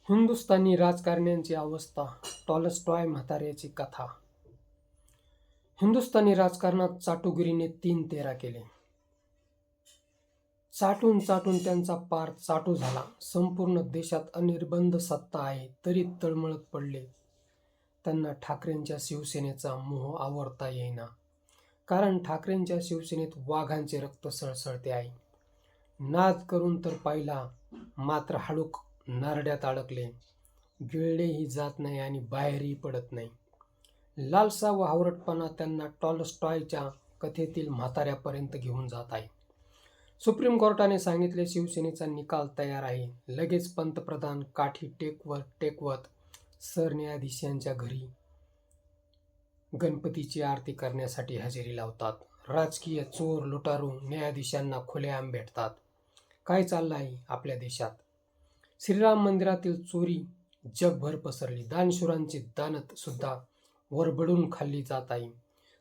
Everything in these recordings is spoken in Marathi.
हिंदुस्थानी राजकारण्यांची अवस्था. टॉलस्टॉय म्हाताऱ्याची कथा. हिंदुस्थानी राजकारणात चाटुगिरीने 3-13 केले. चाटून चाटून त्यांचा पार चाटू झाला. संपूर्ण देशात अनिर्बंध सत्ता आहे तरी तळमळत पडले. त्यांना ठाकरेंच्या शिवसेनेचा मोह आवरता येईना. कारण ठाकरेंच्या शिवसेनेत वाघांचे रक्त सळसळते आहे. नाद करून तर पाहिला, मात्र हाडूक नारड्यात अडकले. गिळलेही जात नाही आणि बाहेरही पडत नाही. लालसा व हावरटपणा त्यांना टॉलस्टॉयच्या कथेतील म्हाताऱ्यापर्यंत घेऊन जात आहे. सुप्रीम कोर्टाने सांगितले शिवसेनेचा निकाल तयार आहे. लगेच पंतप्रधान काठी टेकवत सरन्यायाधीशांच्या घरी गणपतीची आरती करण्यासाठी हजेरी लावतात. राजकीय चोर लुटारू न्यायाधीशांना खुलेआम भेटतात. काय चाललं आहे आपल्या देशात? श्रीराम मंदिरातील चोरी जगभर पसरली. दानशूरांची दानत सुद्धा वरबडून खाल्ली जात आहे.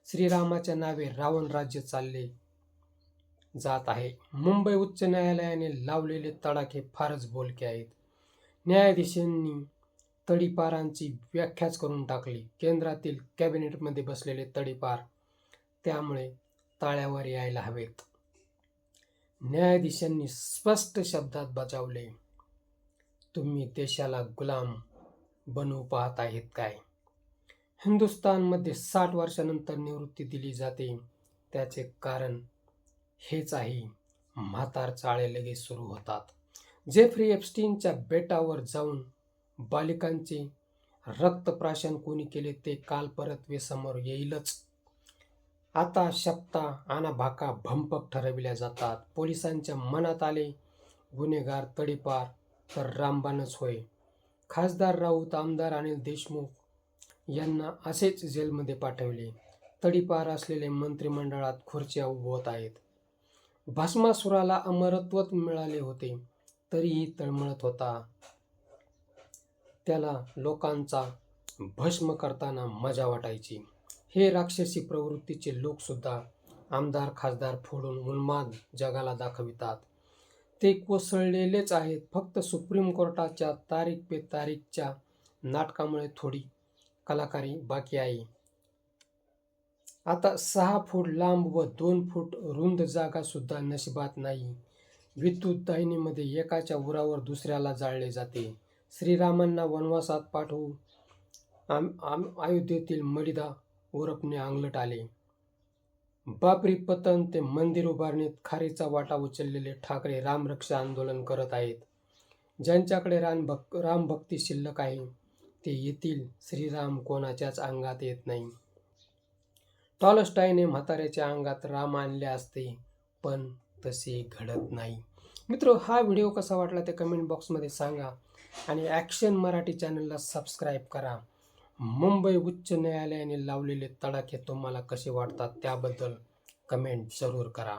श्रीरामाच्या नावे रावण राज्य चालले जात आहे. मुंबई उच्च न्यायालयाने लावलेले तडाखे फारच बोलके आहेत. न्यायाधीशांनी तडीपारांची व्याख्याच करून टाकली. केंद्रातील कॅबिनेटमध्ये बसलेले तडीपार त्यामुळे ताळ्यावर यायला हवेत. न्यायाधीशांनी स्पष्ट शब्दात बजावले, तुम्ही देशाला गुलाम बनवू पाहत आहेत काय? हिंदुस्थानमध्ये 60 वर्षानंतर निवृत्ती दिली जाते. त्याचे कारण हेच आहे. म्हातार चाळे लगेच सुरू होतात. जेफ्री एप्स्टीनच्या बेटावर जाऊन बालिकांचे रक्तप्राशन कोणी केले ते काल परत समोर येईलच. आता शपथा आणाभाका भंपक ठरविल्या जातात. पोलिसांच्या मनात आले गुन्हेगार तडीपार तर रामबाणच होय. खासदार राऊत, आमदार अनिल देशमुख यांना असेच जेलमध्ये पाठवले. तडीपार असलेले मंत्रिमंडळात खुर्च्या उभवत आहेत. भस्मासुराला अमरत्व मिळाले होते तरीही तळमळत होता. त्याला लोकांचा भस्म करताना मजा वाटायची. हे राक्षसी प्रवृत्तीचे लोक सुद्धा आमदार खासदार फोडून उन्माद जगाला दाखवितात. ते कोसळलेलेच आहेत. फक्त सुप्रीम कोर्टाच्या तारीख पे तारीखच्या नाटकामुळे थोडी कलाकारी बाकी आहे. आता 6 फूट लांब व 2 फूट रुंद जागा सुद्धा नशिबात नाही. विद्युत दाहिनीमध्ये एकाच्या उरावर दुसऱ्याला जाळले जाते. श्रीरामांना वनवासात पाठवू अयोध्येतील मडिदा उरपणे अंगलट आले. बाबरी पतन ते मंदिर उभारणीत खारीचा वाटा उचललेले ठाकरे रामरक्षा आंदोलन करत आहेत. ज्यांच्याकडे रामभक्ती शिल्लक आहे ते येतील. श्रीराम कोणाच्याच अंगात येत नाही. टॉलस्टॉयने म्हाताऱ्याच्या अंगात राम आणले असते पण तसे घडत नाही. मित्र, हा व्हिडिओ कसा वाटला ते कमेंट बॉक्समध्ये सांगा आणि ॲक्शन मराठी चॅनलला सबस्क्राईब करा. मुंबई उच्च न्यायालयाने लावलेले तडाखे तुम्हाला कसे वाटतात त्याबद्दल कमेंट जरूर करा.